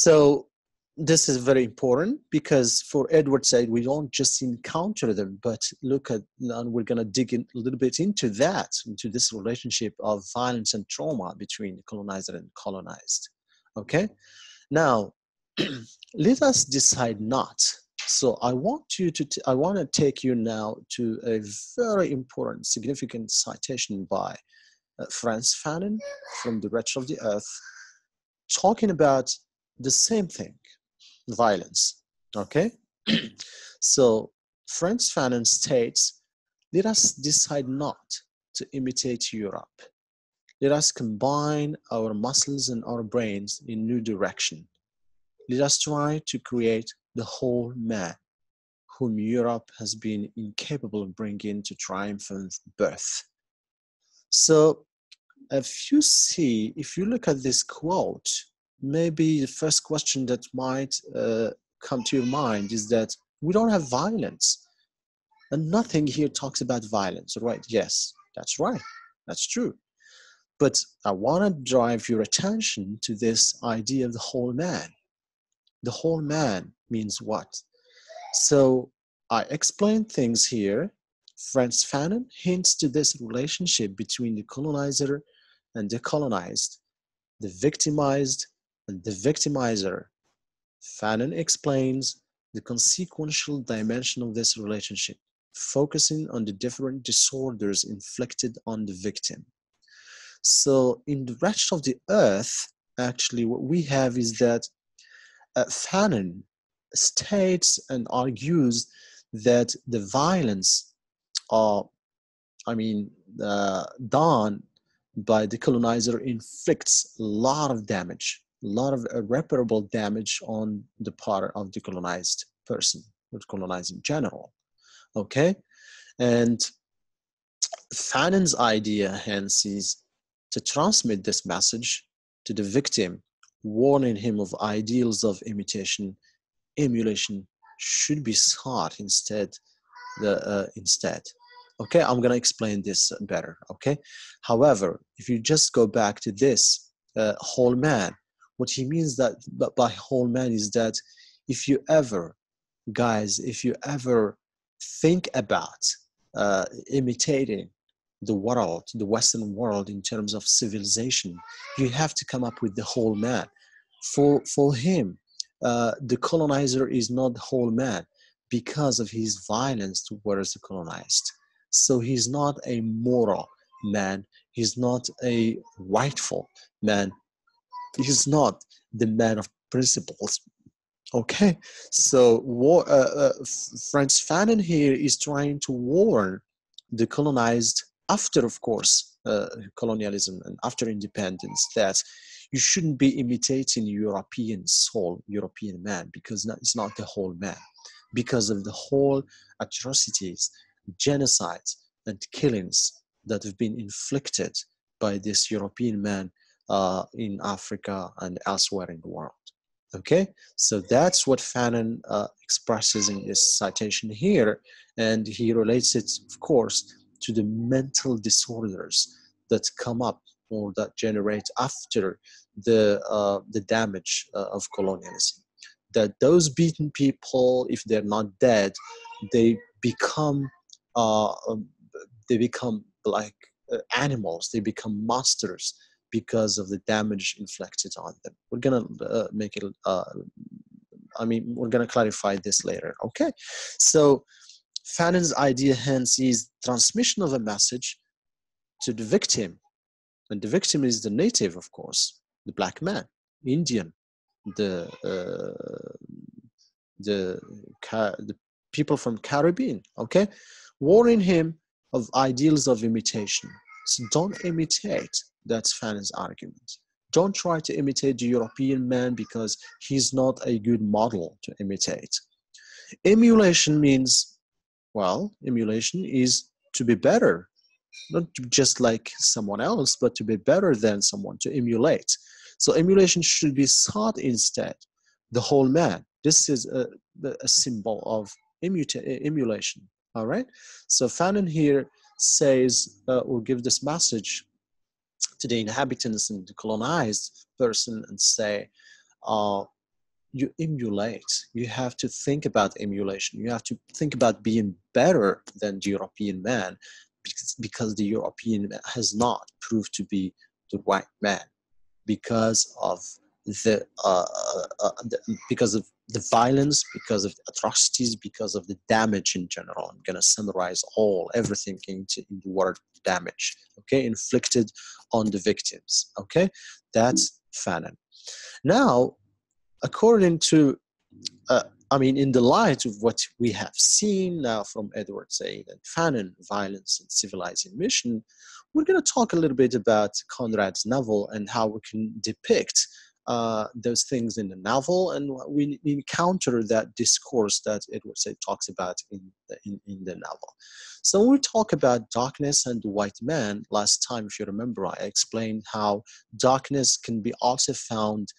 So this is very important because for Edward Said, we don't just encounter them, but look at, and we're going to dig in a little bit into that, into this relationship of violence and trauma between the colonizer and colonized. Okay, now let us decide not. So I want to take you now to a very important, significant citation by Frantz Fanon from The Wretch of the Earth, talking about the same thing, violence. Okay, so Frantz Fanon states, let us decide not to imitate Europe. Let us combine our muscles and our brains in new direction. Let us try to create the whole man, whom Europe has been incapable of bringing to triumphant birth. So if you look at this quote, maybe the first question that might come to your mind is that we don't have violence. And nothing here talks about violence, right? Yes, that's right. That's true. But I want to drive your attention to this idea of the whole man. The whole man means what? So I explain things here. Frantz Fanon hints to this relationship between the colonizer and the colonized, the victimized and the victimizer. Fanon explains the consequential dimension of this relationship, focusing on the different disorders inflicted on the victim. So in The Wretch of the Earth, actually what we have is that Fanon states and argues that the violence done by the colonizer inflicts a lot of damage, a lot of irreparable damage on the part of the colonized person, or colonized in general. Okay? And Fanon's idea, hence, is to transmit this message to the victim, warning him of ideals of imitation. Emulation should be sought instead. Okay, I'm going to explain this better. Okay, however, if you just go back to this whole man, what he means that by whole man is that if you ever, guys, if you ever think about imitating the world, the Western world in terms of civilization, you have to come up with the whole man. For him, the colonizer is not the whole man because of his violence towards the colonized. So he's not a moral man. He's not a rightful man. He's not the man of principles. Okay, so Frantz Fanon here is trying to warn the colonized after, of course, colonialism and after independence, that you shouldn't be imitating European soul, European man, because it's not the whole man, because of the whole atrocities, genocides, and killings that have been inflicted by this European man in Africa and elsewhere in the world. Okay, so that's what Fanon expresses in this citation here, and he relates it, of course, to the mental disorders that come up or that generate after the damage of colonialism. That those beaten people, if they're not dead, they become like animals. They become monsters because of the damage inflicted on them. We're gonna make it. We're gonna clarify this later. Okay, so Fanon's idea, hence, is transmission of a message to the victim, and the victim is the native, of course, the black man, Indian, the people from Caribbean. Okay, warning him of ideals of imitation. So don't imitate. That's Fanon's argument. Don't try to imitate the European man because he's not a good model to imitate. Emulation means, well, emulation is to be better, not just like someone else, but to be better than someone, to emulate. So emulation should be sought instead, the whole man. This is a symbol of emulation, all right? So Fanon here says, or give this message to the inhabitants and the colonized person and say, you emulate. You have to think about emulation. You have to think about being better than the European man, because the European man has not proved to be the white man because of because of the violence, because of the atrocities, because of the damage in general. I'm going to summarize everything in the word damage, okay, inflicted on the victims, okay. That's Fanon. Now, according to in the light of what we have seen now from Edward Said and Fanon, Violence and Civilizing Mission, we're going to talk a little bit about Conrad's novel and how we can depict those things in the novel, and we encounter that discourse that Edward Said talks about in the novel. So when we talk about darkness and the white man, last time, if you remember, I explained how darkness can be also found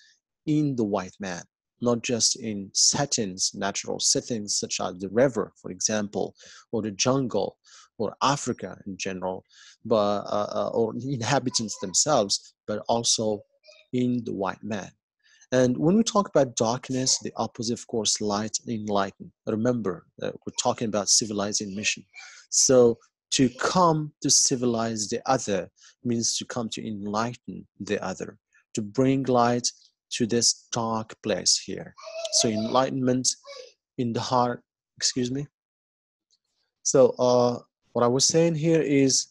in the white man, not just in settings, natural settings such as the river, for example, or the jungle, or Africa in general, but or the inhabitants themselves, but also in the white man. And when we talk about darkness, the opposite, of course, light, enlighten. Remember, we're talking about civilizing mission. So to come to civilize the other means to come to enlighten the other, to bring light to this dark place here. So enlightenment in the heart, excuse me. So what I was saying here is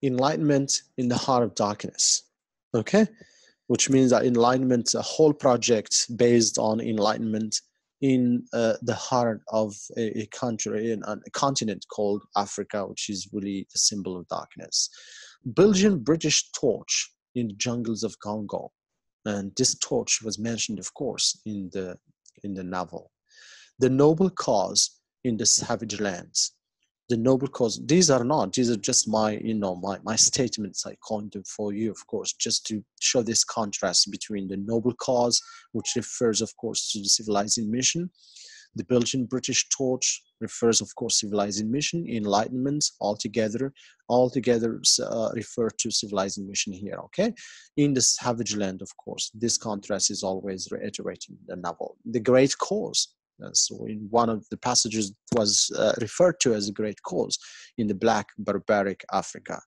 enlightenment in the heart of darkness, okay? Which means that enlightenment, a whole project based on enlightenment in the heart of a country, in a continent called Africa, which is really the symbol of darkness. Belgian British torch in the jungles of Congo. And this torch was mentioned, of course, in the novel. The noble cause in the savage lands. The noble cause, these are just my, my statements. I coined them for you, of course, just to show this contrast between the noble cause, which refers, of course, to the civilizing mission. The Belgian British torch refers, of course, civilizing mission. Enlightenment altogether refer to civilizing mission here, okay? In the savage land, of course, this contrast is always reiterating the novel. The great cause. So in one of the passages was referred to as a great cause in the black barbaric Africa.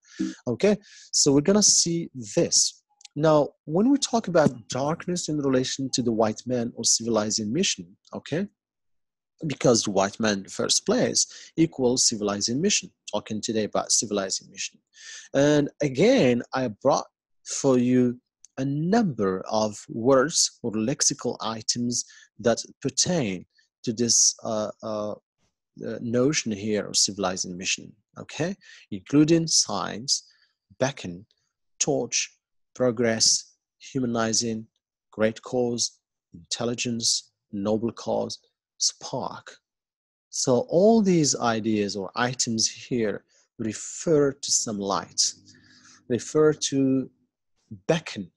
Okay, so we're gonna see this. Now, when we talk about darkness in relation to the white man or civilizing mission, okay, because the white man in the first place equals civilizing mission, talking today about civilizing mission. And again, I brought for you a number of words or lexical items that pertain to this notion here of civilizing mission, okay? Including signs, beckon, torch, progress, humanizing, great cause, intelligence, noble cause, spark. So all these ideas or items here refer to some light, refer to beckon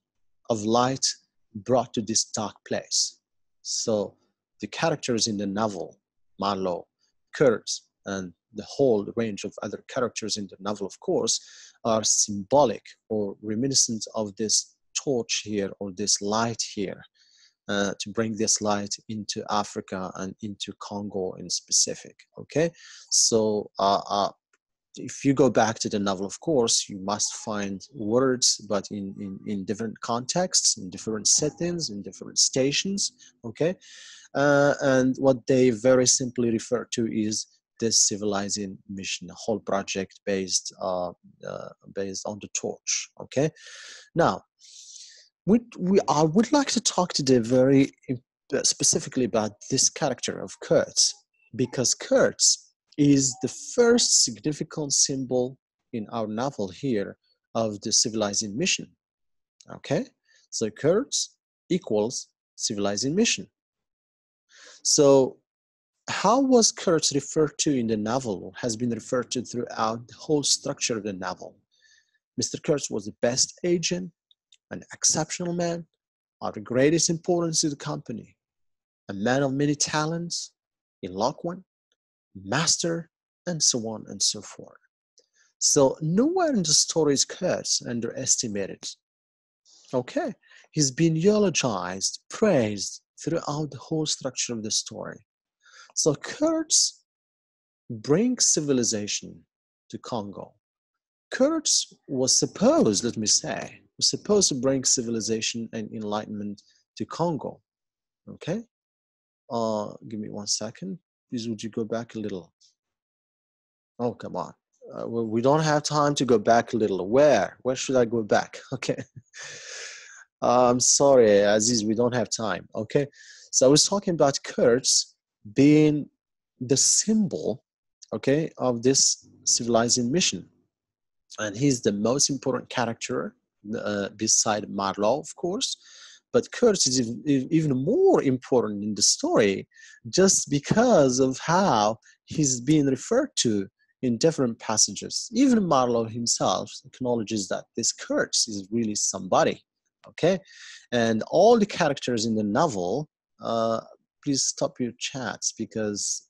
of light brought to this dark place. So the characters in the novel, Marlowe, Kurt, and the whole range of other characters in the novel, of course, are symbolic or reminiscent of this torch here or this light here, to bring this light into Africa and into Congo in specific, okay? So if you go back to the novel, of course, you must find words, but in different contexts, in different settings, in different stations, okay? And what they very simply refer to is this civilizing mission, a whole project based on the torch, okay? Now, I would like to talk today very specifically about this character of Kurtz, because Kurtz is the first significant symbol in our novel here of the civilizing mission, okay? So Kurtz equals civilizing mission. So how was Kurtz referred to in the novel, or has been referred to throughout the whole structure of the novel? Mr. Kurtz was the best agent, an exceptional man, of the greatest importance to the company, a man of many talents, eloquent, master, and so on and so forth. So nowhere in the story is Kurtz underestimated. Okay, He's been eulogized, praised throughout the whole structure of the story. So Kurtz brings civilization to Congo. Kurtz was supposed, let me say, was supposed to bring civilization and enlightenment to Congo. Okay? Give me 1 second. Please, would you go back a little? Oh, come on. We don't have time to go back a little. Where? Where should I go back? Okay. I'm sorry, Aziz, we don't have time. Okay. So I was talking about Kurtz being the symbol, okay, of this civilizing mission. And he's the most important character beside Marlowe, of course. But Kurtz is even more important in the story just because of how he's being referred to in different passages. Even Marlowe himself acknowledges that this Kurtz is really somebody, okay? And all the characters in the novel, please stop your chats because,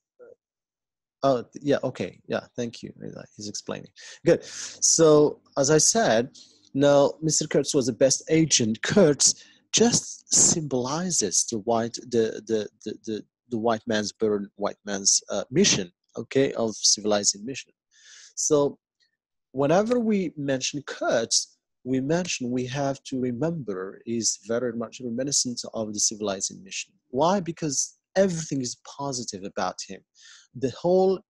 oh, yeah, okay, yeah, thank you. He's explaining. Good. So, as I said, now Mr. Kurtz was the best agent. Kurtz just symbolizes the white man's burden, white man's mission, okay, of civilizing mission. So whenever we mention Kurtz, we have to remember is very much reminiscent of the civilizing mission. Why? Because everything is positive about him. The whole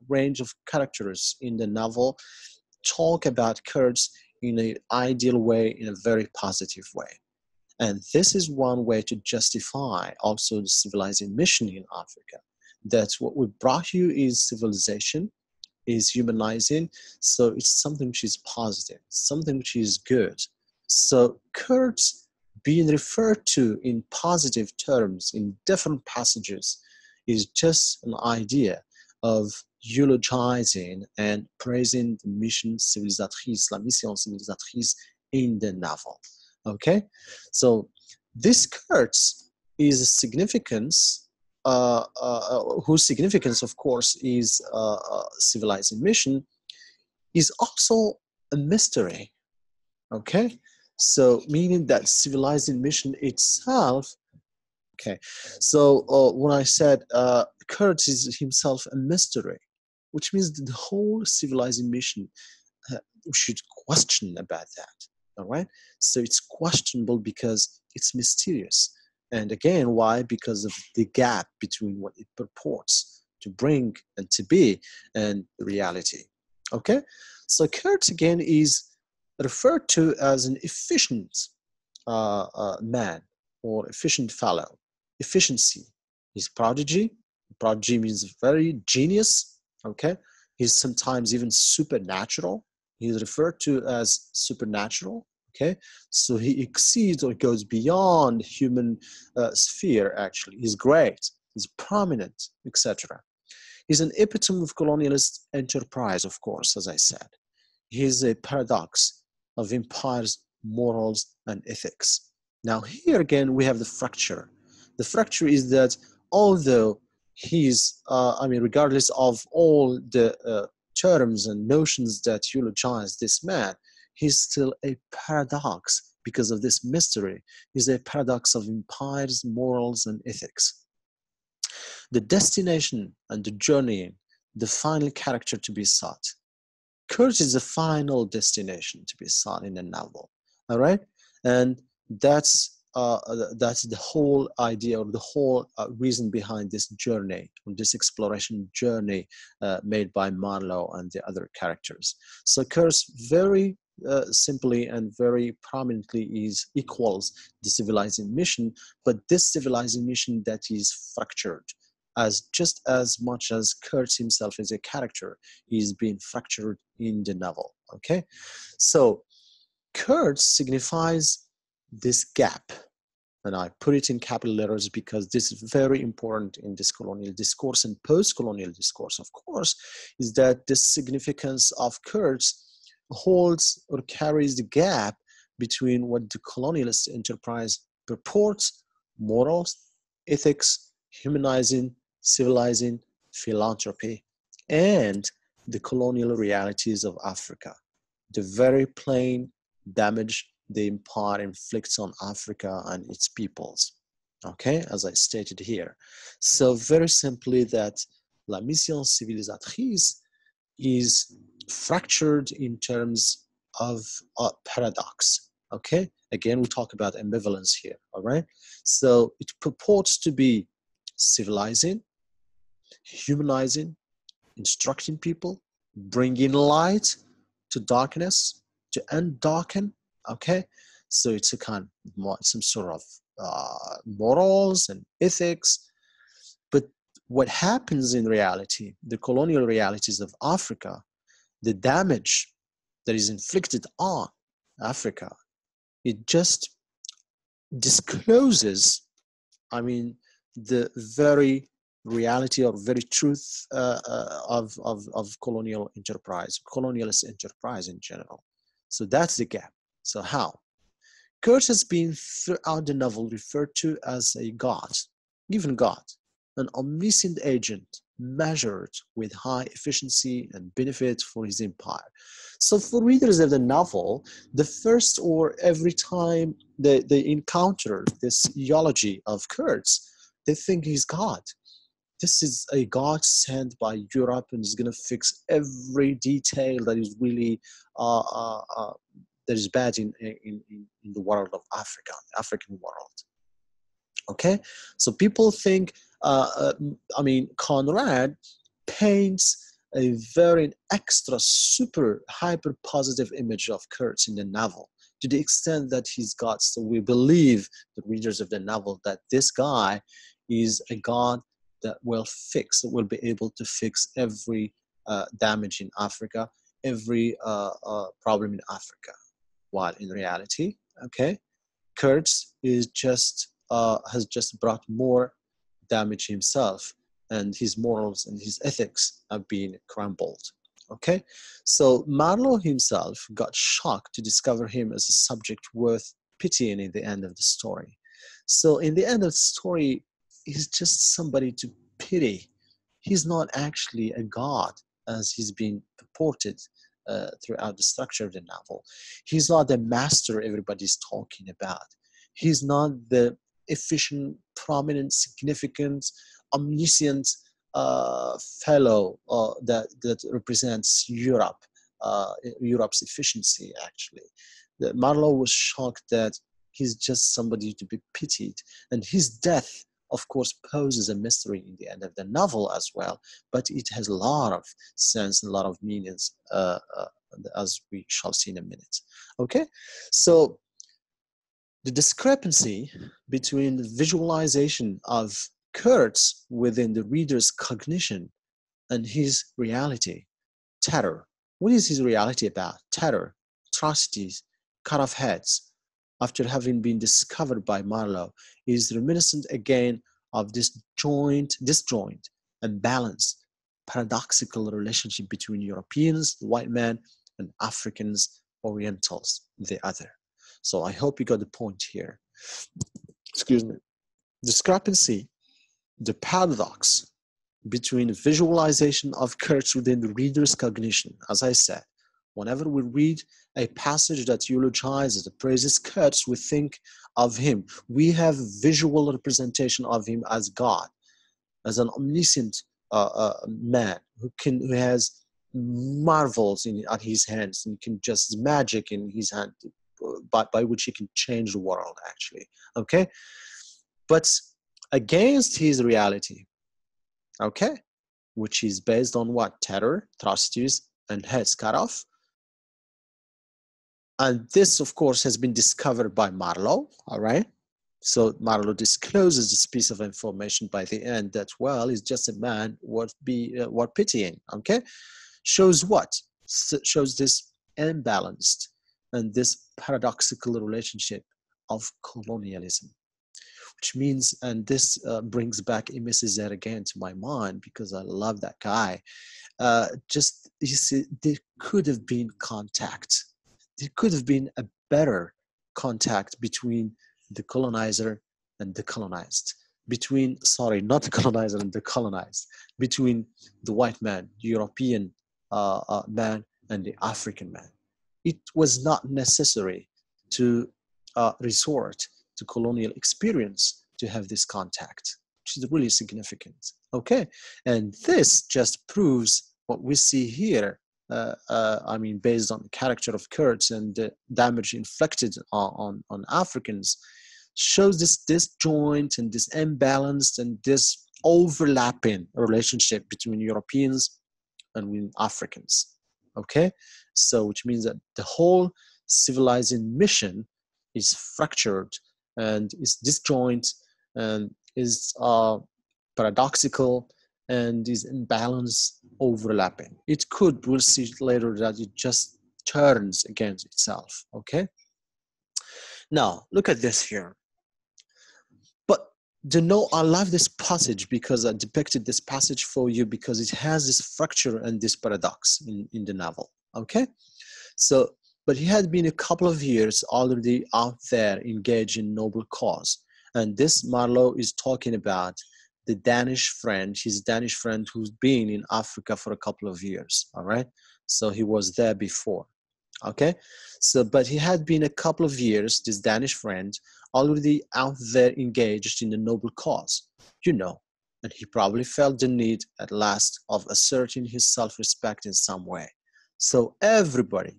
range of characters in the novel talk about Kurtz in an ideal way, in a very positive way. And this is one way to justify also the civilizing mission in Africa. That what we brought you is civilization, is humanizing, so it's something which is positive, something which is good. So Kurtz being referred to in positive terms in different passages is just an idea of eulogizing and praising the mission civilisatrice, la mission civilisatrice in the novel. Okay, so this Kurtz is a significance, whose significance, of course, is civilizing mission, is also a mystery. Okay, so meaning that civilizing mission itself. Okay, so when I said Kurtz is himself a mystery, which means that the whole civilizing mission we should question about that. All right, so it's questionable because it's mysterious. And again, why? Because of the gap between what it purports to bring and to be and reality. Okay, so Kurtz again is referred to as an efficient man or efficient fellow. Efficiency. He's prodigy. Prodigy means very genius. Okay, he's sometimes even supernatural. He's referred to as supernatural. Okay, so he exceeds or goes beyond human sphere. Actually, he's great. He's prominent, etc. He's an epitome of colonialist enterprise, of course, as I said. He's a paradox of empires, morals, and ethics. Now, here again, we have the fracture. The fracture is that although he's, regardless of all the terms and notions that eulogize this man, he's still a paradox because of this mystery. He's a paradox of empires, morals, and ethics. The destination and the journey, the final character to be sought. Kurtz is the final destination to be sought in the novel. All right, and that's the whole idea or the whole reason behind this journey, or this exploration journey made by Marlowe and the other characters. So Kurtz very simply and very prominently equals the civilizing mission, but this civilizing mission that is fractured. As just as much as Kurtz himself is a character, he's being fractured in the novel. Okay, so Kurtz signifies this gap, and I put it in capital letters because this is very important in this colonial discourse and post-colonial discourse, of course, is that the significance of Kurtz holds or carries the gap between what the colonialist enterprise purports, morals, ethics, humanizing, civilizing, philanthropy, and the colonial realities of Africa. The very plain, damaged, the empire inflicts on Africa and its peoples. Okay, as I stated here. So very simply that la mission civilisatrice is fractured in terms of a paradox. Okay, again, we talk about ambivalence here, all right? So it purports to be civilizing, humanizing, instructing people, bringing light to darkness, to undarken, okay? So it's a kind of some sort of morals and ethics. But what happens in reality, the colonial realities of Africa, the damage that is inflicted on Africa, it just discloses, I mean, the very reality or very truth of colonial enterprise, colonialist enterprise in general. So that's the gap. So how? Kurt has been throughout the novel referred to as a god, even God, an omniscient agent measured with high efficiency and benefit for his empire. So for readers of the novel, the first or every time they encounter this eulogy of Kurt's, they think he's God. This is a God sent by Europe and is going to fix every detail that is really that is bad in the world of Africa, the African world. Okay, so people think, I mean, Conrad paints a very extra, super, hyper positive image of Kurtz in the novel, to the extent that he's got, so we believe, the readers of the novel, that this guy is a god that will fix, that will be able to fix every damage in Africa, every problem in Africa. While in reality, okay, Kurtz is just has just brought more damage himself, and his morals and his ethics have been crumbled. Okay, so Marlowe himself got shocked to discover him as a subject worth pitying in the end of the story. So in the end of the story, he's just somebody to pity. He's not actually a god as he's been purported throughout the structure of the novel. He's not the master everybody's talking about. He's not the efficient, prominent, significant, omniscient fellow that represents Europe, Europe's efficiency, actually. Marlowe was shocked that he's just somebody to be pitied. And his death, of course, poses a mystery in the end of the novel as well, but it has a lot of sense and a lot of meanings, as we shall see in a minute. Okay, so the discrepancy between the visualization of Kurtz within the reader's cognition and his reality, terror. What is his reality about? Terror, atrocities, cut off heads, after having been discovered by Marlowe, is reminiscent again of this disjoint and balanced, paradoxical relationship between Europeans, the white man, and Africans, Orientals, the other. So I hope you got the point here. Excuse me. Discrepancy, the paradox between the visualization of Kurtz within the reader's cognition. As I said, whenever we read a passage that eulogizes, that praises Kurtz, we think of him. We have visual representation of him as God, as an omniscient man who has marvels at his hands and can just magic in his hand, by which he can change the world, actually. Okay, but against his reality, okay, which is based on what? Terror, atrocities, and heads cut off. And this, of course, has been discovered by Marlowe, all right? So Marlowe discloses this piece of information by the end that, well, he's just a man worth pitying, okay? Shows what? Shows this imbalanced and this paradoxical relationship of colonialism, which means, and this brings back Mrs. again to my mind, because I love that guy. Just, you see, there could have been contact. There could have been a better contact between the colonizer and the colonized. Between, sorry, not the colonizer and the colonized. Between the white man, the European man, and the African man. It was not necessary to resort to colonial experience to have this contact, which is really significant. Okay, and this just proves what we see here. I mean, based on the character of Kurds and the damage inflicted on Africans, shows this disjoint and this imbalanced and this overlapping relationship between Europeans and with Africans. Okay, so which means that the whole civilizing mission is fractured and is disjoint and is paradoxical and is imbalanced, overlapping. It could, we'll see later, that it just turns against itself. Okay, now look at this here. But I love this passage because I depicted this passage for you because it has this fracture and this paradox in the novel. Okay, so but he had been a couple of years already out there engaged in noble cause, and this Marlowe is talking about the Danish friend, his Danish friend who's been in Africa for a couple of years. All right, so he was there before. Okay, so but he had been a couple of years, this Danish friend, already out there engaged in a noble cause, you know, and he probably felt the need at last of asserting his self-respect in some way. So everybody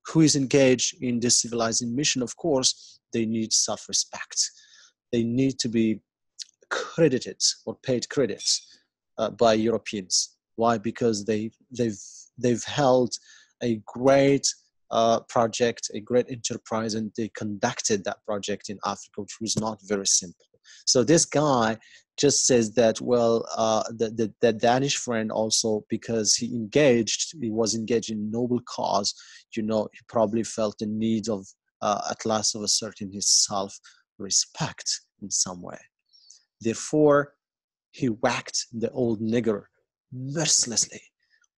who is engaged in this civilizing mission, of course, they need self-respect. They need to be credited or paid credits by Europeans. Why? Because they've held a great project, a great enterprise, and they conducted that project in Africa, which was not very simple. So this guy just says that, well, the Danish friend also, because he was engaged in noble cause, you know, he probably felt the need of at last of asserting his self-respect in some way. Therefore, he whacked the old nigger mercilessly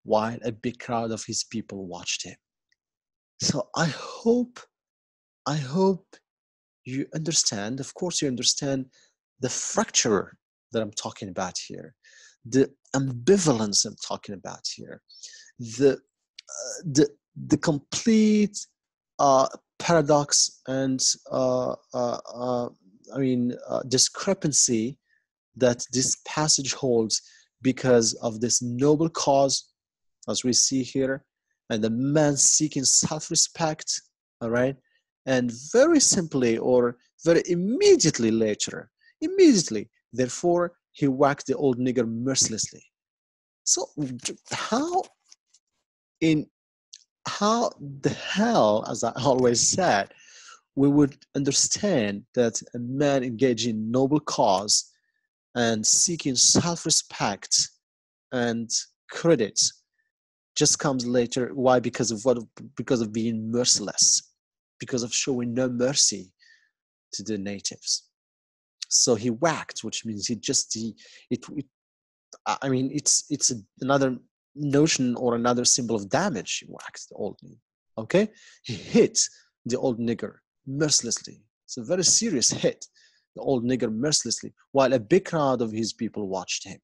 while a big crowd of his people watched him. So I hope you understand, of course you understand the fracture that I'm talking about here, the ambivalence I'm talking about here, the complete paradox and discrepancy that this passage holds because of this noble cause, as we see here, and the man seeking self-respect, all right? And very simply or very immediately later, therefore, he whacked the old nigger mercilessly. So how the hell, as I always said, we would understand that a man engaged in noble cause and seeking self-respect and credit just comes later. Why? Because of being merciless, because of showing no mercy to the natives. So he whacked, which means it's another notion or another symbol of damage. He whacked the old nigger. Okay, he hit the old nigger mercilessly. It's a very serious hit, the old nigger mercilessly, while a big crowd of his people watched him.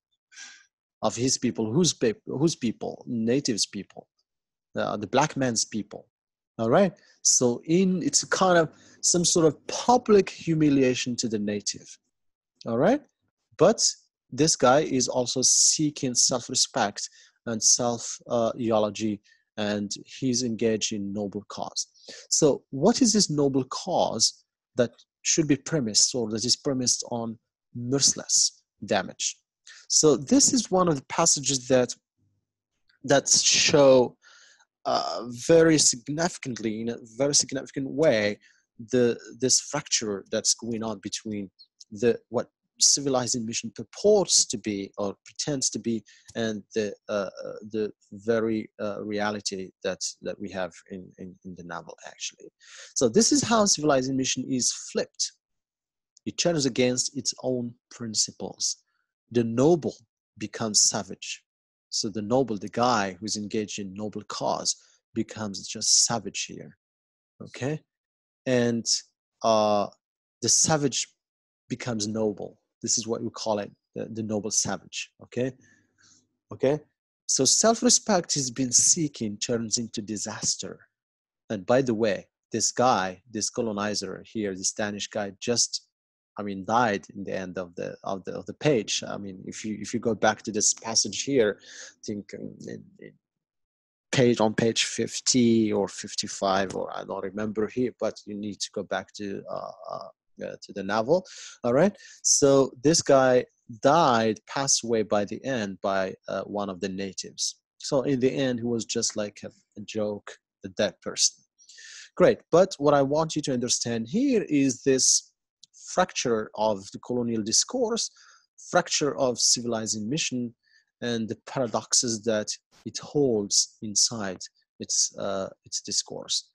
Of his people, whose people? Natives' people, the black man's people. All right. So it's kind of some sort of public humiliation to the native. All right. But this guy is also seeking self-respect and self-eulogy, and he's engaged in noble cause. So what is this noble cause that should be premised, or that is premised on merciless damage? So this is one of the passages that show very significantly, in a very significant way, this fracture that's going on between what civilizing mission purports to be or pretends to be, and the very reality that we have in the novel, actually. So this is how civilizing mission is flipped. It turns against its own principles. The noble becomes savage. So the noble, the guy who's engaged in noble cause, becomes just savage here. Okay, and the savage becomes noble. This is what we call it, the noble savage. Okay. So self-respect has been seeking turns into disaster. And by the way, this guy, this colonizer here, this Danish guy, just, I mean, died in the end of the page. I mean, if you go back to this passage here, I think in on page 50 or 55, or I don't remember here, but you need to go back to the novel. All right. So this guy died, passed away by the end by one of the natives. So in the end, he was just like a joke, a dead person. Great. But what I want you to understand here is this fracture of the colonial discourse, fracture of civilizing mission, and the paradoxes that it holds inside its discourse.